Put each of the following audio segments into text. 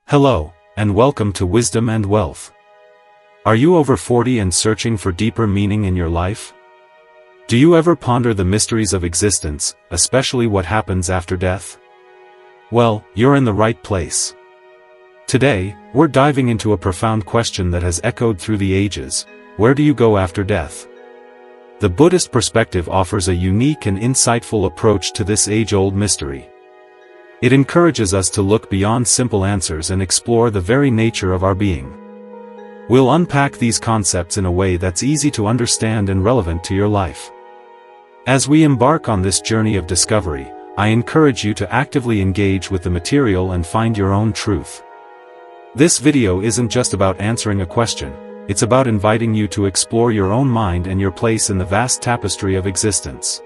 Hello, and welcome to Wisdom and Wealth. Are you over 40 and searching for deeper meaning in your life? Do you ever ponder the mysteries of existence, especially what happens after death? Well, you're in the right place. Today, we're diving into a profound question that has echoed through the ages: where do you go after death? The Buddhist perspective offers a unique and insightful approach to this age-old mystery. It encourages us to look beyond simple answers and explore the very nature of our being. We'll unpack these concepts in a way that's easy to understand and relevant to your life. As we embark on this journey of discovery, I encourage you to actively engage with the material and find your own truth. This video isn't just about answering a question, it's about inviting you to explore your own mind and your place in the vast tapestry of existence.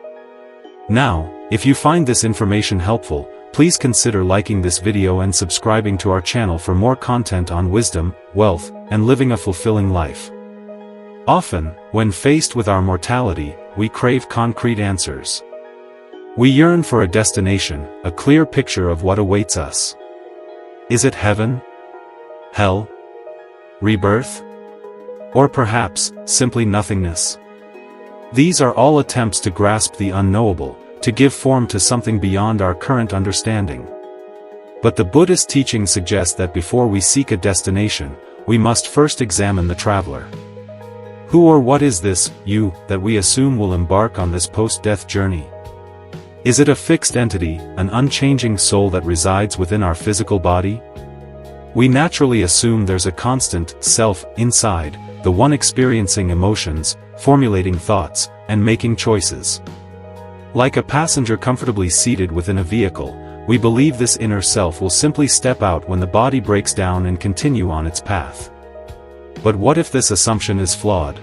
Now, if you find this information helpful, please consider liking this video and subscribing to our channel for more content on wisdom, wealth, and living a fulfilling life. Often, when faced with our mortality, we crave concrete answers. We yearn for a destination, a clear picture of what awaits us. Is it heaven? Hell? Rebirth? Or perhaps, simply nothingness? These are all attempts to grasp the unknowable, to give form to something beyond our current understanding. But the Buddhist teaching suggests that before we seek a destination, we must first examine the traveler. Who or what is this you that we assume will embark on this post-death journey? Is it a fixed entity, an unchanging soul that resides within our physical body? We naturally assume there's a constant self inside, the one experiencing emotions, formulating thoughts, and making choices. Like a passenger comfortably seated within a vehicle, we believe this inner self will simply step out when the body breaks down and continue on its path. But what if this assumption is flawed?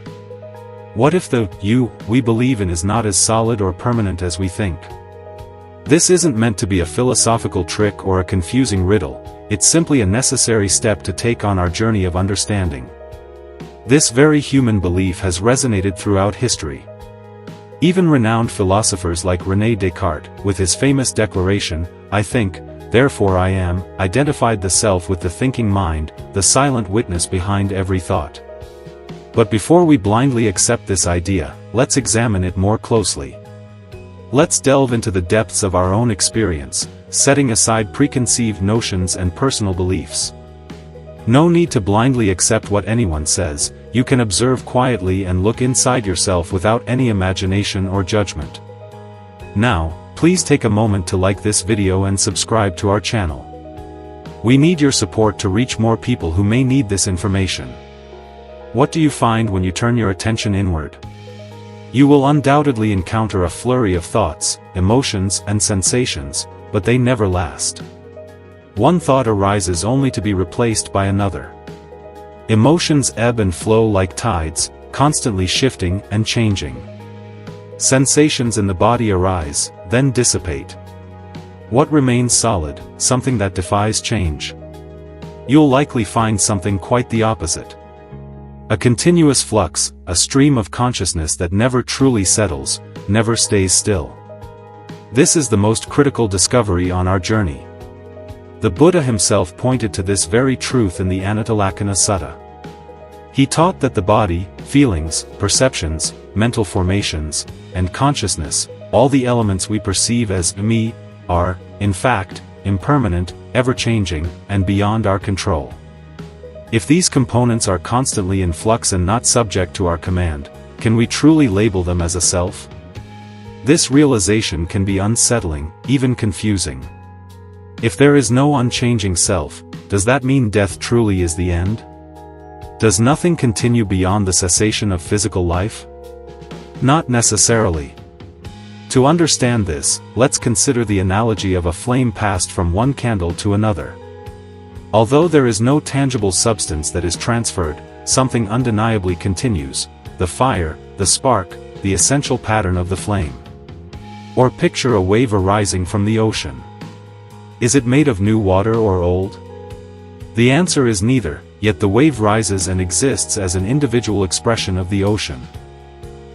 What if the you we believe in is not as solid or permanent as we think? This isn't meant to be a philosophical trick or a confusing riddle, it's simply a necessary step to take on our journey of understanding. This very human belief has resonated throughout history. Even renowned philosophers like René Descartes, with his famous declaration, "I think, therefore I am," identified the self with the thinking mind, the silent witness behind every thought. But before we blindly accept this idea, let's examine it more closely. Let's delve into the depths of our own experience, setting aside preconceived notions and personal beliefs. No need to blindly accept what anyone says. You can observe quietly and look inside yourself without any imagination or judgment. Now, please take a moment to like this video and subscribe to our channel. We need your support to reach more people who may need this information. What do you find when you turn your attention inward? You will undoubtedly encounter a flurry of thoughts, emotions, and sensations, but they never last. One thought arises only to be replaced by another. Emotions ebb and flow like tides, constantly shifting and changing. Sensations in the body arise, then dissipate. What remains solid? Something that defies change? You'll likely find something quite the opposite. A continuous flux, a stream of consciousness that never truly settles, never stays still. This is the most critical discovery on our journey. The Buddha himself pointed to this very truth in the Anattalakkhana Sutta. He taught that the body, feelings, perceptions, mental formations, and consciousness, all the elements we perceive as me, are, in fact, impermanent, ever-changing, and beyond our control. If these components are constantly in flux and not subject to our command, can we truly label them as a self? This realization can be unsettling, even confusing. If there is no unchanging self, does that mean death truly is the end? Does nothing continue beyond the cessation of physical life? Not necessarily. To understand this, let's consider the analogy of a flame passed from one candle to another. Although there is no tangible substance that is transferred, something undeniably continues: the fire, the spark, the essential pattern of the flame. Or picture a wave arising from the ocean. Is it made of new water or old? The answer is neither, yet the wave rises and exists as an individual expression of the ocean.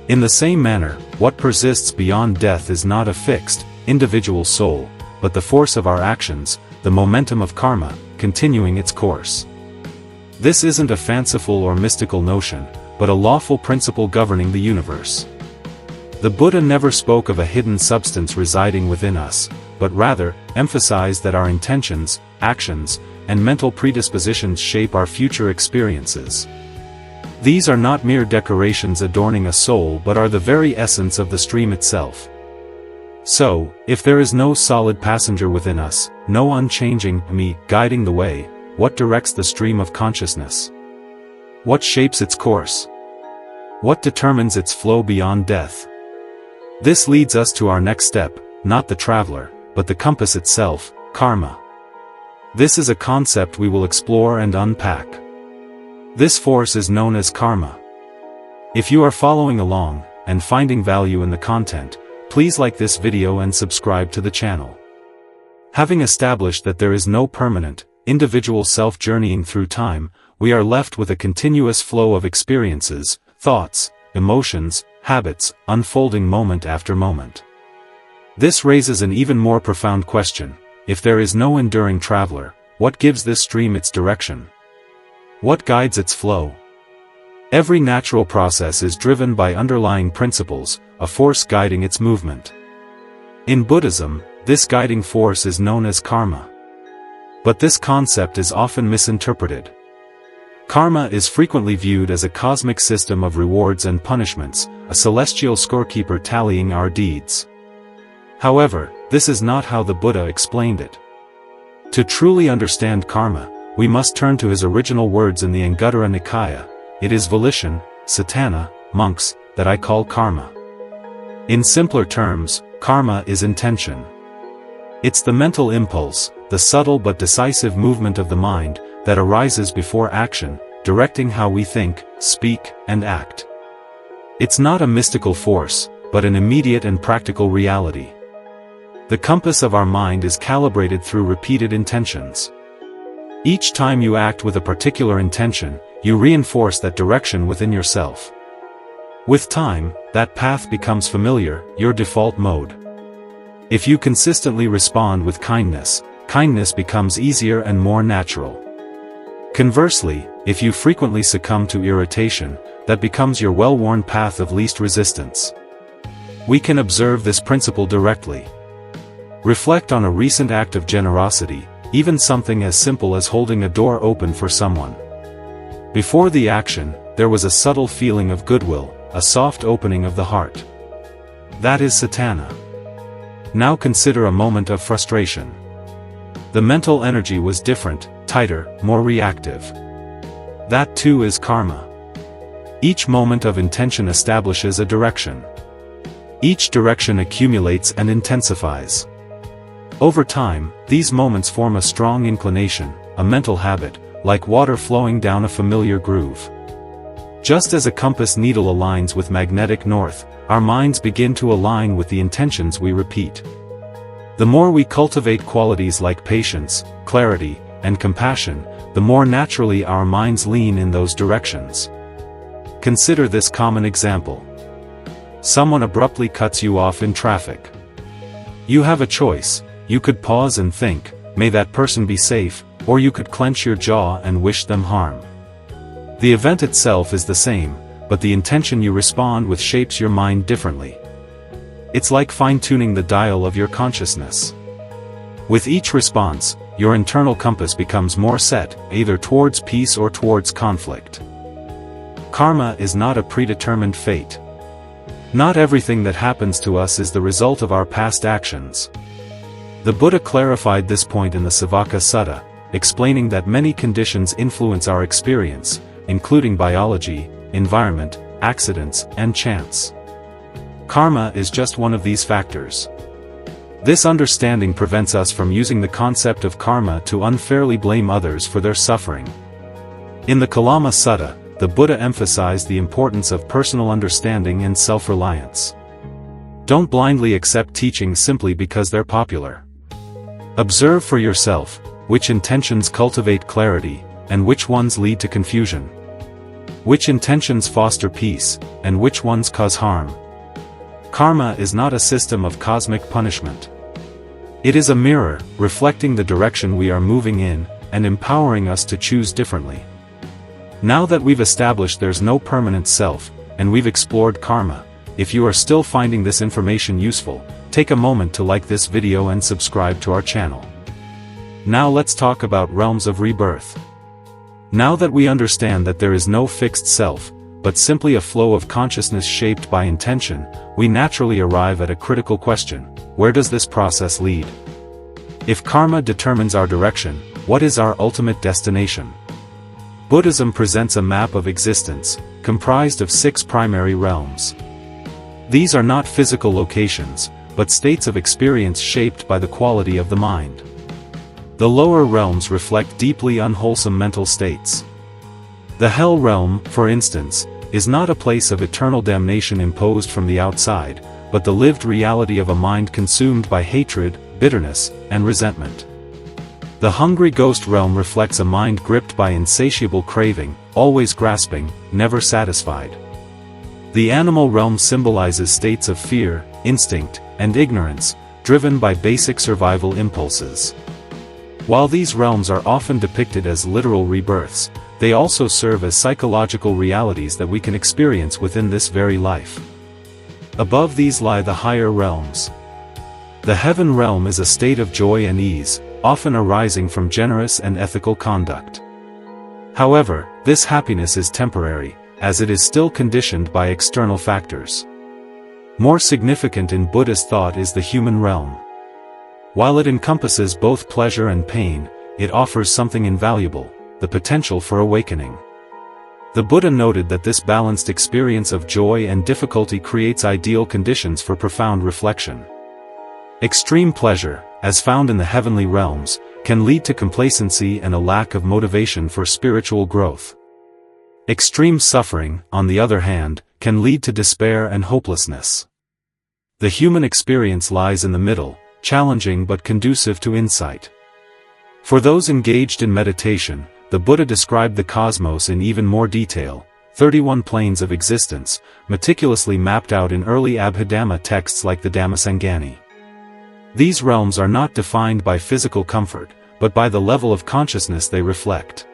In the same manner, what persists beyond death is not a fixed, individual soul, but the force of our actions, the momentum of karma, continuing its course. This isn't a fanciful or mystical notion, but a lawful principle governing the universe. The Buddha never spoke of a hidden substance residing within us, but rather, emphasized that our intentions, actions, and mental predispositions shape our future experiences. These are not mere decorations adorning a soul but are the very essence of the stream itself. So, if there is no solid passenger within us, no unchanging me guiding the way, what directs the stream of consciousness? What shapes its course? What determines its flow beyond death? This leads us to our next step, not the traveler, but the compass itself, karma. This is a concept we will explore and unpack. This force is known as karma. If you are following along, and finding value in the content, please like this video and subscribe to the channel. Having established that there is no permanent, individual self journeying through time, we are left with a continuous flow of experiences, thoughts, emotions, habits, unfolding moment after moment. This raises an even more profound question: if there is no enduring traveler, what gives this stream its direction? What guides its flow? Every natural process is driven by underlying principles, a force guiding its movement. In Buddhism, this guiding force is known as karma. But this concept is often misinterpreted. Karma is frequently viewed as a cosmic system of rewards and punishments, a celestial scorekeeper tallying our deeds. However, this is not how the Buddha explained it. To truly understand karma, we must turn to his original words in the Anguttara Nikaya: "It is volition, Satana, monks, that I call karma." In simpler terms, karma is intention. It's the mental impulse, the subtle but decisive movement of the mind, that arises before action, directing how we think, speak, and act. It's not a mystical force, but an immediate and practical reality. The compass of our mind is calibrated through repeated intentions. Each time you act with a particular intention, you reinforce that direction within yourself. With time, that path becomes familiar, your default mode. If you consistently respond with kindness, kindness becomes easier and more natural. Conversely, if you frequently succumb to irritation, that becomes your well-worn path of least resistance. We can observe this principle directly. Reflect on a recent act of generosity, even something as simple as holding a door open for someone. Before the action, there was a subtle feeling of goodwill, a soft opening of the heart. That is Satana. Now consider a moment of frustration. The mental energy was different, tighter, more reactive. That too is karma. Each moment of intention establishes a direction. Each direction accumulates and intensifies. Over time, these moments form a strong inclination, a mental habit, like water flowing down a familiar groove. Just as a compass needle aligns with magnetic north, our minds begin to align with the intentions we repeat. The more we cultivate qualities like patience, clarity, and compassion, the more naturally our minds lean in those directions. Consider this common example. Someone abruptly cuts you off in traffic. You have a choice. You could pause and think, may that person be safe, or you could clench your jaw and wish them harm. The event itself is the same, but the intention you respond with shapes your mind differently. It's like fine-tuning the dial of your consciousness. With each response, your internal compass becomes more set, either towards peace or towards conflict. Karma is not a predetermined fate. Not everything that happens to us is the result of our past actions. The Buddha clarified this point in the Savaka Sutta, explaining that many conditions influence our experience, including biology, environment, accidents, and chance. Karma is just one of these factors. This understanding prevents us from using the concept of karma to unfairly blame others for their suffering. In the Kalama Sutta, the Buddha emphasized the importance of personal understanding and self-reliance. Don't blindly accept teachings simply because they're popular. Observe for yourself, which intentions cultivate clarity, and which ones lead to confusion. Which intentions foster peace, and which ones cause harm. Karma is not a system of cosmic punishment. It is a mirror, reflecting the direction we are moving in, and empowering us to choose differently. Now that we've established there's no permanent self, and we've explored karma, if you are still finding this information useful, take a moment to like this video and subscribe to our channel. Now let's talk about realms of rebirth. Now that we understand that there is no fixed self, but simply a flow of consciousness shaped by intention, we naturally arrive at a critical question: where does this process lead? If karma determines our direction, what is our ultimate destination? Buddhism presents a map of existence, comprised of 6 primary realms. These are not physical locations, but states of experience shaped by the quality of the mind. The lower realms reflect deeply unwholesome mental states. The hell realm, for instance, is not a place of eternal damnation imposed from the outside, but the lived reality of a mind consumed by hatred, bitterness, and resentment. The hungry ghost realm reflects a mind gripped by insatiable craving, always grasping, never satisfied. The animal realm symbolizes states of fear, instinct, and ignorance, driven by basic survival impulses. While these realms are often depicted as literal rebirths, they also serve as psychological realities that we can experience within this very life. Above these lie the higher realms. The heaven realm is a state of joy and ease, often arising from generous and ethical conduct. However, this happiness is temporary, as it is still conditioned by external factors. More significant in Buddhist thought is the human realm. While it encompasses both pleasure and pain, it offers something invaluable: the potential for awakening. The Buddha noted that this balanced experience of joy and difficulty creates ideal conditions for profound reflection. Extreme pleasure, as found in the heavenly realms, can lead to complacency and a lack of motivation for spiritual growth. Extreme suffering, on the other hand, can lead to despair and hopelessness. The human experience lies in the middle, challenging but conducive to insight. For those engaged in meditation, the Buddha described the cosmos in even more detail: 31 planes of existence, meticulously mapped out in early Abhidhamma texts like the Dhammasangani. These realms are not defined by physical comfort, but by the level of consciousness they reflect.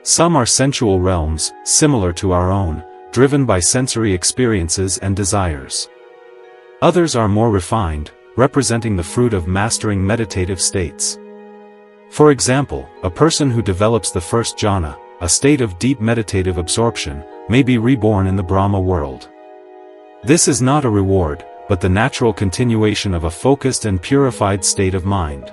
Some are sensual realms, similar to our own, driven by sensory experiences and desires. Others are more refined, representing the fruit of mastering meditative states. For example, a person who develops the first jhana, a state of deep meditative absorption, may be reborn in the Brahma world. This is not a reward, but the natural continuation of a focused and purified state of mind.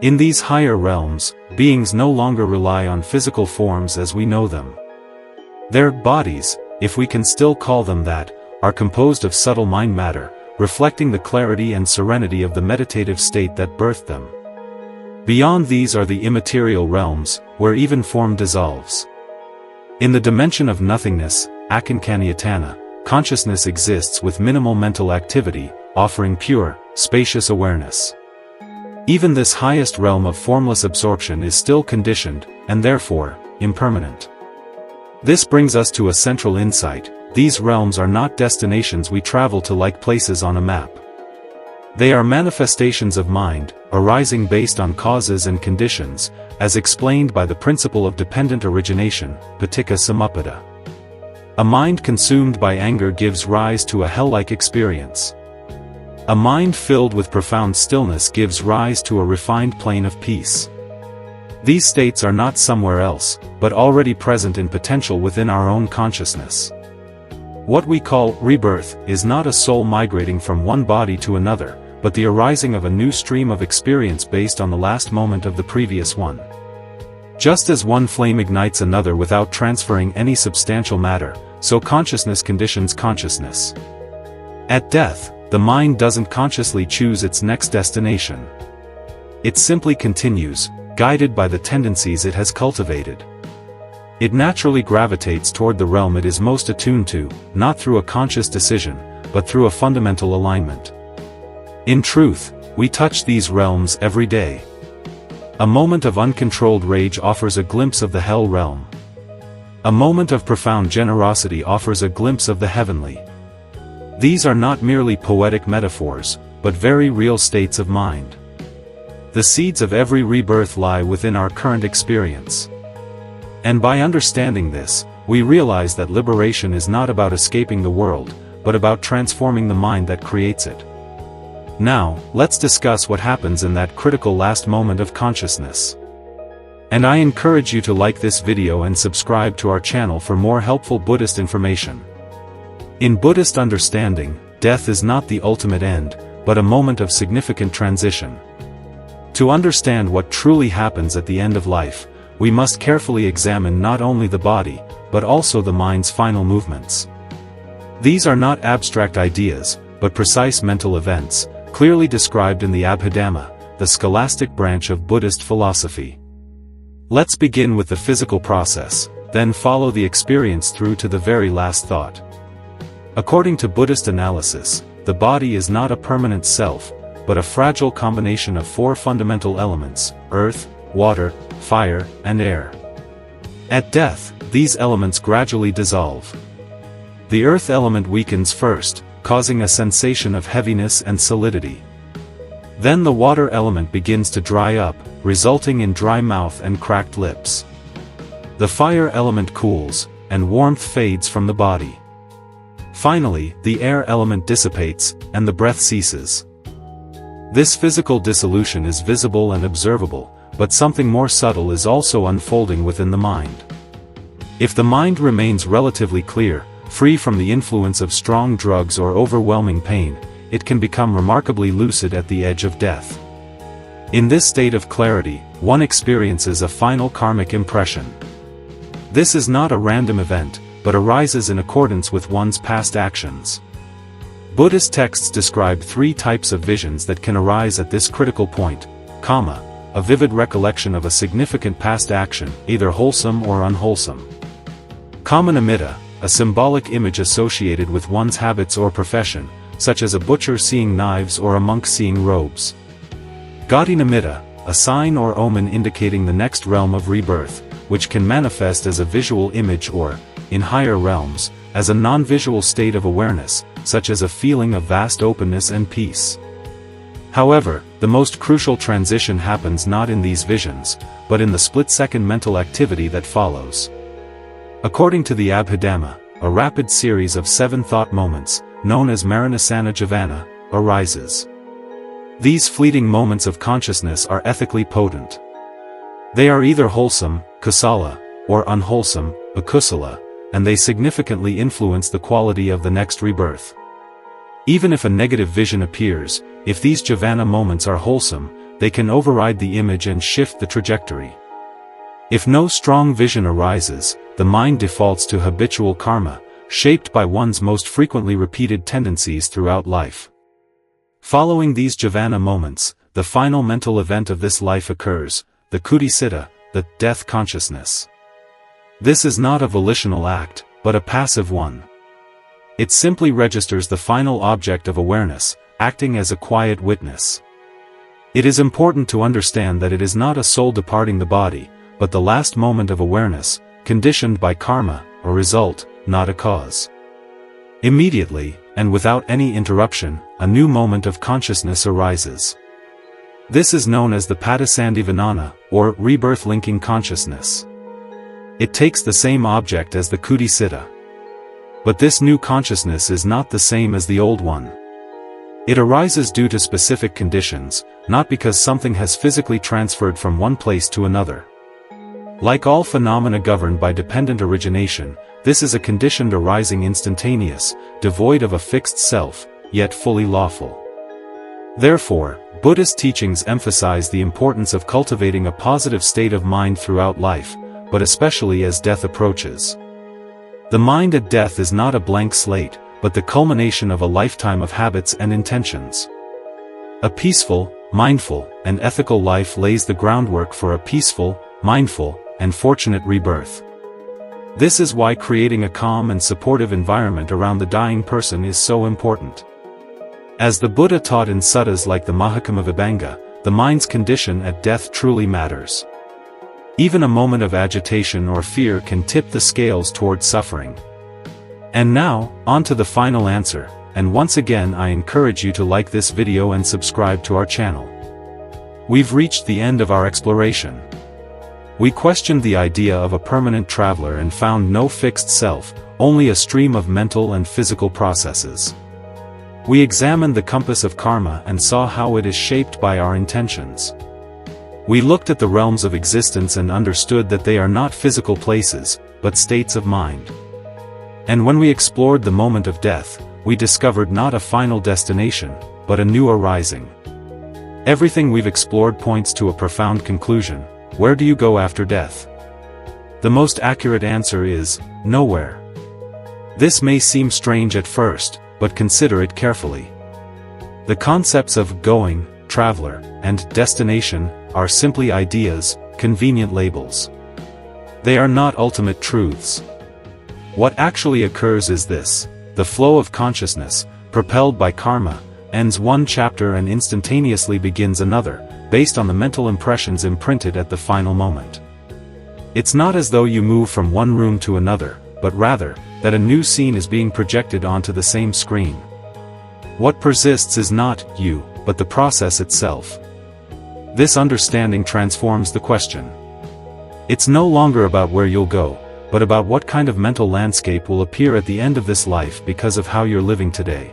In these higher realms, beings no longer rely on physical forms as we know them. Their bodies, if we can still call them that, are composed of subtle mind matter, reflecting the clarity and serenity of the meditative state that birthed them. Beyond these are the immaterial realms, where even form dissolves. In the dimension of nothingness, akinkanyatana, consciousness exists with minimal mental activity, offering pure, spacious awareness. Even this highest realm of formless absorption is still conditioned, and therefore, impermanent. This brings us to a central insight: these realms are not destinations we travel to like places on a map. They are manifestations of mind, arising based on causes and conditions, as explained by the principle of dependent origination, paticca samuppada. A mind consumed by anger gives rise to a hell-like experience. A mind filled with profound stillness gives rise to a refined plane of peace. These states are not somewhere else, but already present in potential within our own consciousness. What we call rebirth is not a soul migrating from one body to another, but the arising of a new stream of experience based on the last moment of the previous one. Just as one flame ignites another without transferring any substantial matter, so consciousness conditions consciousness. At death, the mind doesn't consciously choose its next destination. It simply continues, guided by the tendencies it has cultivated. It naturally gravitates toward the realm it is most attuned to, not through a conscious decision, but through a fundamental alignment. In truth, we touch these realms every day. A moment of uncontrolled rage offers a glimpse of the hell realm. A moment of profound generosity offers a glimpse of the heavenly. These are not merely poetic metaphors, but very real states of mind. The seeds of every rebirth lie within our current experience. And by understanding this, we realize that liberation is not about escaping the world, but about transforming the mind that creates it. Now, let's discuss what happens in that critical last moment of consciousness. And I encourage you to like this video and subscribe to our channel for more helpful Buddhist information. In Buddhist understanding, death is not the ultimate end, but a moment of significant transition. To understand what truly happens at the end of life, we must carefully examine not only the body, but also the mind's final movements. These are not abstract ideas, but precise mental events, clearly described in the Abhidhamma, the scholastic branch of Buddhist philosophy. Let's begin with the physical process, then follow the experience through to the very last thought. According to Buddhist analysis, the body is not a permanent self, but a fragile combination of four fundamental elements: earth, water, fire, and air. At death, these elements gradually dissolve. The earth element weakens first, causing a sensation of heaviness and solidity. Then the water element begins to dry up, resulting in dry mouth and cracked lips. The fire element cools, and warmth fades from the body. Finally, the air element dissipates, and the breath ceases. This physical dissolution is visible and observable, but something more subtle is also unfolding within the mind. If the mind remains relatively clear, free from the influence of strong drugs or overwhelming pain, it can become remarkably lucid at the edge of death. In this state of clarity, one experiences a final karmic impression. This is not a random event, but arises in accordance with one's past actions. Buddhist texts describe three types of visions that can arise at this critical point: kama, a vivid recollection of a significant past action, either wholesome or unwholesome; kama nimitta, a symbolic image associated with one's habits or profession, such as a butcher seeing knives or a monk seeing robes; gati nimitta, a sign or omen indicating the next realm of rebirth, which can manifest as a visual image or, in higher realms, as a non-visual state of awareness, such as a feeling of vast openness and peace. However, the most crucial transition happens not in these visions, but in the split-second mental activity that follows. According to the Abhidhamma, a rapid series of 7 thought moments, known as Maranasana Jivana, arises. These fleeting moments of consciousness are ethically potent. They are either wholesome, kusala, or unwholesome, akusala, and they significantly influence the quality of the next rebirth. Even if a negative vision appears, if these jivana moments are wholesome, they can override the image and shift the trajectory. If no strong vision arises, the mind defaults to habitual karma, shaped by one's most frequently repeated tendencies throughout life. Following these jivana moments, the final mental event of this life occurs, the kutisitta, the death consciousness. This is not a volitional act, but a passive one. It simply registers the final object of awareness, acting as a quiet witness. It is important to understand that it is not a soul departing the body, but the last moment of awareness, conditioned by karma, a result, not a cause. Immediately, and without any interruption, a new moment of consciousness arises. This is known as the patisandhivanana, or rebirth-linking consciousness. It takes the same object as the kutisitta. But this new consciousness is not the same as the old one. It arises due to specific conditions, not because something has physically transferred from one place to another. Like all phenomena governed by dependent origination, this is a conditioned arising instantaneous, devoid of a fixed self, yet fully lawful. Therefore, Buddhist teachings emphasize the importance of cultivating a positive state of mind throughout life, but especially as death approaches. The mind at death is not a blank slate, but the culmination of a lifetime of habits and intentions. A peaceful, mindful, and ethical life lays the groundwork for a peaceful, mindful, and fortunate rebirth. This is why creating a calm and supportive environment around the dying person is so important. As the Buddha taught in suttas like the Mahakama Vibhanga, the mind's condition at death truly matters. Even a moment of agitation or fear can tip the scales toward suffering. And now, on to the final answer, and once again I encourage you to like this video and subscribe to our channel. We've reached the end of our exploration. We questioned the idea of a permanent traveler and found no fixed self, only a stream of mental and physical processes. We examined the compass of karma and saw how it is shaped by our intentions. We looked at the realms of existence and understood that they are not physical places, but states of mind. And when we explored the moment of death, we discovered not a final destination, but a new arising. Everything we've explored points to a profound conclusion. Where do you go after death? The most accurate answer is, nowhere. This may seem strange at first, but consider it carefully. The concepts of going, traveler, and destination are simply ideas, convenient labels. They are not ultimate truths. What actually occurs is this: the flow of consciousness, propelled by karma, ends one chapter and instantaneously begins another, based on the mental impressions imprinted at the final moment. It's not as though you move from one room to another, but rather, that a new scene is being projected onto the same screen. What persists is not you, but the process itself. This understanding transforms the question. It's no longer about where you'll go, but about what kind of mental landscape will appear at the end of this life because of how you're living today.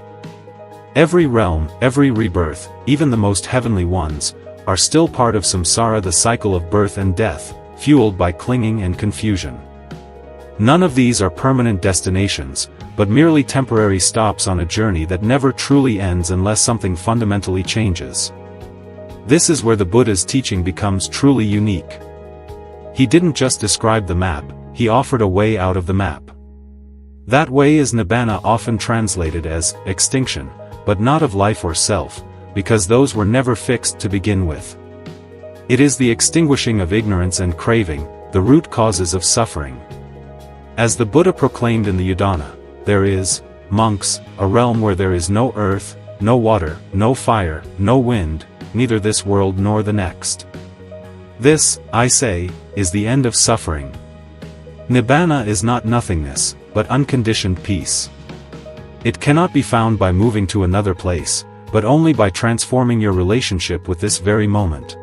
Every realm, every rebirth, even the most heavenly ones, are still part of samsara, the cycle of birth and death, fueled by clinging and confusion. None of these are permanent destinations, but merely temporary stops on a journey that never truly ends unless something fundamentally changes. This is where the Buddha's teaching becomes truly unique. He didn't just describe the map, he offered a way out of the map. That way is nibbana, often translated as extinction, but not of life or self, because those were never fixed to begin with. It is the extinguishing of ignorance and craving, the root causes of suffering. As the Buddha proclaimed in the Udana, there is, monks, a realm where there is no earth, no water, no fire, no wind, neither this world nor the next. This, I say, is the end of suffering. Nibbana is not nothingness, but unconditioned peace. It cannot be found by moving to another place, but only by transforming your relationship with this very moment.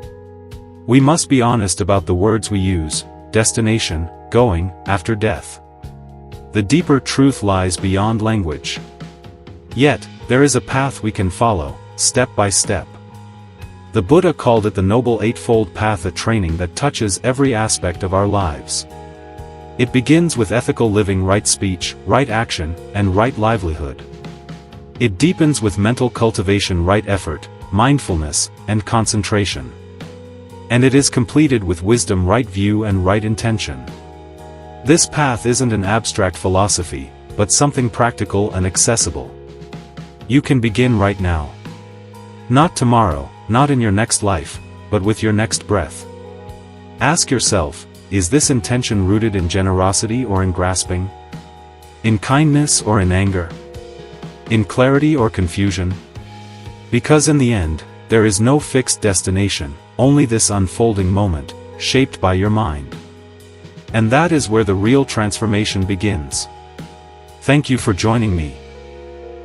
We must be honest about the words we use: destination, going, after death. The deeper truth lies beyond language. Yet, there is a path we can follow, step by step. The Buddha called it the Noble Eightfold Path, a training that touches every aspect of our lives. It begins with ethical living, right speech, right action, and right livelihood. It deepens with mental cultivation, right effort, mindfulness, and concentration. And it is completed with wisdom, right view, and right intention. This path isn't an abstract philosophy, but something practical and accessible. You can begin right now. Not tomorrow, not in your next life, but with your next breath. Ask yourself, is this intention rooted in generosity or in grasping? In kindness or in anger? In clarity or confusion? Because in the end, there is no fixed destination, only this unfolding moment, shaped by your mind. And that is where the real transformation begins. Thank you for joining me.